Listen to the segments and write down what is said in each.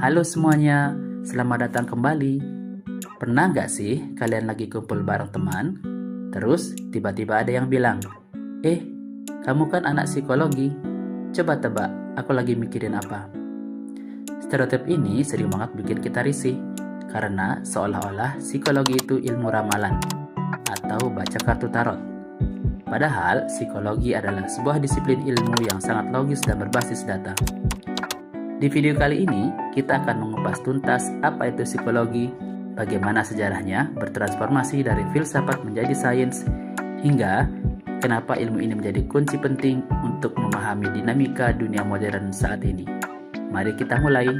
Halo semuanya, selamat datang kembali. Pernah nggak sih kalian lagi kumpul bareng teman, terus tiba-tiba ada yang bilang, "Eh, kamu kan anak psikologi, coba tebak, aku lagi mikirin apa?" Stereotip ini sering banget bikin kita risih, karena seolah-olah psikologi itu ilmu ramalan, atau baca kartu tarot. Padahal, psikologi adalah sebuah disiplin ilmu yang sangat logis dan berbasis data. Di video kali ini, kita akan mengupas tuntas apa itu psikologi, bagaimana sejarahnya bertransformasi dari filsafat menjadi sains, hingga kenapa ilmu ini menjadi kunci penting untuk memahami dinamika dunia modern saat ini. Mari kita mulai.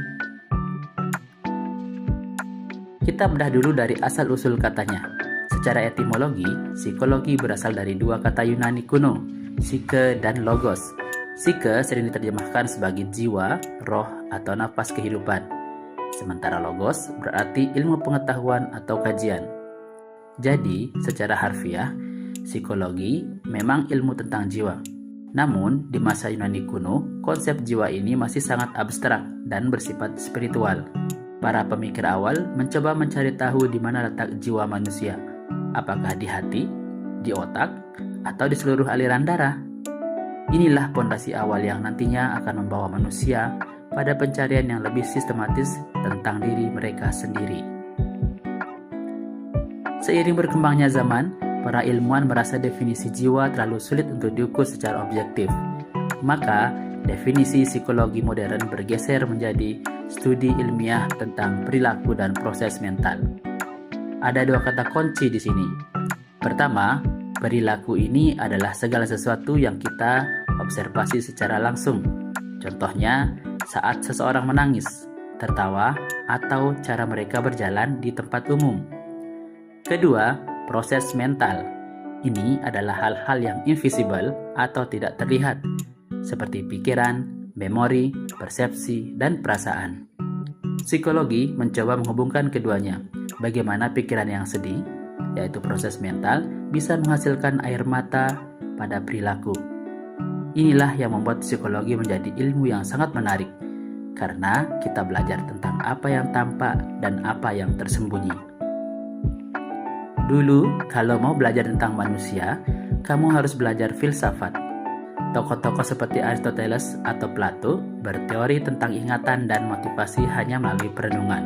Kita bedah dulu dari asal-usul katanya. Secara etimologi, psikologi berasal dari dua kata Yunani kuno, psyche dan logos. Psyche sering diterjemahkan sebagai jiwa, roh, atau nafas kehidupan. Sementara logos berarti ilmu pengetahuan atau kajian. Jadi, secara harfiah, psikologi memang ilmu tentang jiwa. Namun, di masa Yunani kuno, konsep jiwa ini masih sangat abstrak dan bersifat spiritual. Para pemikir awal mencoba mencari tahu di mana letak jiwa manusia. Apakah di hati, di otak, atau di seluruh aliran darah? Inilah pondasi awal yang nantinya akan membawa manusia pada pencarian yang lebih sistematis tentang diri mereka sendiri. Seiring berkembangnya zaman, para ilmuwan merasa definisi jiwa terlalu sulit untuk diukur secara objektif. Maka, definisi psikologi modern bergeser menjadi studi ilmiah tentang perilaku dan proses mental. Ada dua kata kunci di sini. Pertama, perilaku ini adalah segala sesuatu yang kita observasi secara langsung. Contohnya, saat seseorang menangis, tertawa, atau cara mereka berjalan di tempat umum. Kedua, proses mental. Ini adalah hal-hal yang invisible atau tidak terlihat, seperti pikiran, memori, persepsi, dan perasaan. Psikologi mencoba menghubungkan keduanya. Bagaimana pikiran yang sedih, yaitu proses mental, bisa menghasilkan air mata pada perilaku. Inilah yang membuat psikologi menjadi ilmu yang sangat menarik, karena kita belajar tentang apa yang tampak dan apa yang tersembunyi. Dulu, kalau mau belajar tentang manusia, kamu harus belajar filsafat. Tokoh-tokoh seperti Aristoteles atau Plato berteori tentang ingatan dan motivasi hanya melalui perenungan.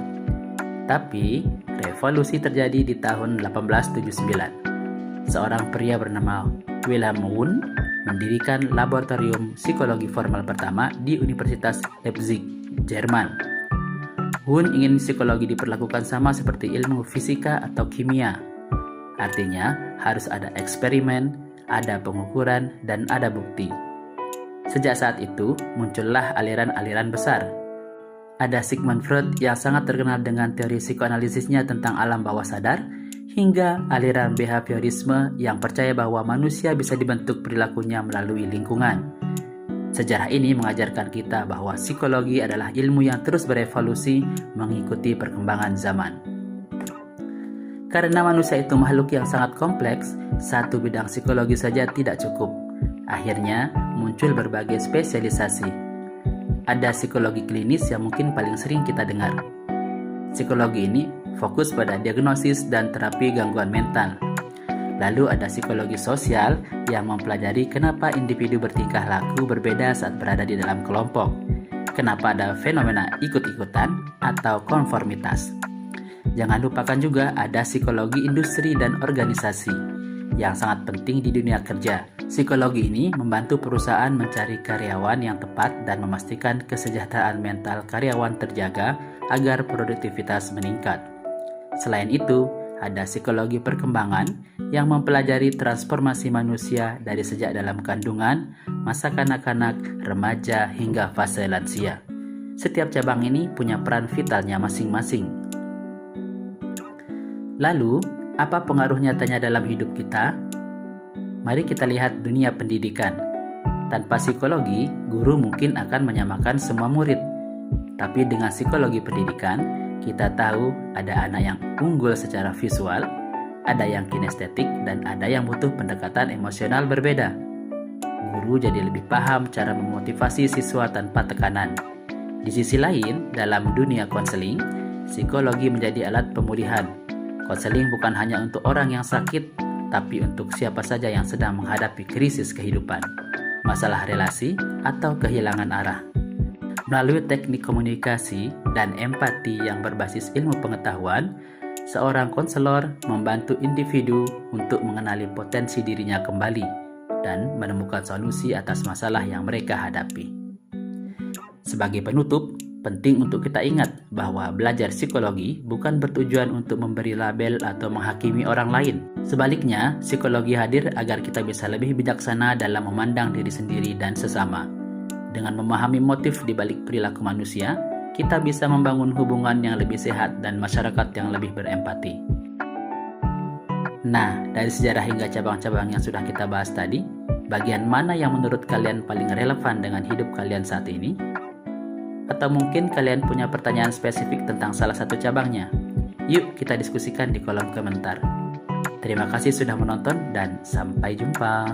Tapi, revolusi terjadi di tahun 1879. Seorang pria bernama Wilhelm Wundt mendirikan laboratorium psikologi formal pertama di Universitas Leipzig, Jerman. Wundt ingin psikologi diperlakukan sama seperti ilmu fisika atau kimia. Artinya, harus ada eksperimen, ada pengukuran, dan ada bukti. Sejak saat itu, muncullah aliran-aliran besar. Ada Sigmund Freud yang sangat terkenal dengan teori psikoanalisisnya tentang alam bawah sadar, hingga aliran behaviorisme yang percaya bahwa manusia bisa dibentuk perilakunya melalui lingkungan. Sejarah ini mengajarkan kita bahwa psikologi adalah ilmu yang terus berevolusi mengikuti perkembangan zaman. Karena manusia itu makhluk yang sangat kompleks, satu bidang psikologi saja tidak cukup. Akhirnya, muncul berbagai spesialisasi. Ada psikologi klinis yang mungkin paling sering kita dengar. Psikologi ini fokus pada diagnosis dan terapi gangguan mental. Lalu ada psikologi sosial yang mempelajari kenapa individu bertingkah laku berbeda saat berada di dalam kelompok. Kenapa ada fenomena ikut-ikutan atau konformitas. Jangan lupakan juga ada psikologi industri dan organisasi yang sangat penting di dunia kerja. Psikologi ini membantu perusahaan mencari karyawan yang tepat dan memastikan kesejahteraan mental karyawan terjaga agar produktivitas meningkat. Selain itu, ada psikologi perkembangan yang mempelajari transformasi manusia dari sejak dalam kandungan, masa kanak-kanak, remaja, hingga fase lansia. Setiap cabang ini punya peran vitalnya masing-masing. Lalu, apa pengaruh nyatanya dalam hidup kita? Mari kita lihat dunia pendidikan. Tanpa psikologi, guru mungkin akan menyamakan semua murid. Tapi dengan psikologi pendidikan, kita tahu ada anak yang unggul secara visual, ada yang kinestetik, dan ada yang butuh pendekatan emosional berbeda. Guru jadi lebih paham cara memotivasi siswa tanpa tekanan. Di sisi lain, dalam dunia konseling, psikologi menjadi alat pemulihan. Konseling bukan hanya untuk orang yang sakit, tapi untuk siapa saja yang sedang menghadapi krisis kehidupan, masalah relasi, atau kehilangan arah. Melalui teknik komunikasi dan empati yang berbasis ilmu pengetahuan, seorang konselor membantu individu untuk mengenali potensi dirinya kembali dan menemukan solusi atas masalah yang mereka hadapi. Sebagai penutup, penting untuk kita ingat bahwa belajar psikologi bukan bertujuan untuk memberi label atau menghakimi orang lain. Sebaliknya, psikologi hadir agar kita bisa lebih bijaksana dalam memandang diri sendiri dan sesama. Dengan memahami motif di balik perilaku manusia, kita bisa membangun hubungan yang lebih sehat dan masyarakat yang lebih berempati. Nah, dari sejarah hingga cabang-cabang yang sudah kita bahas tadi, bagian mana yang menurut kalian paling relevan dengan hidup kalian saat ini? Atau mungkin kalian punya pertanyaan spesifik tentang salah satu cabangnya? Yuk kita diskusikan di kolom komentar. Terima kasih sudah menonton dan sampai jumpa.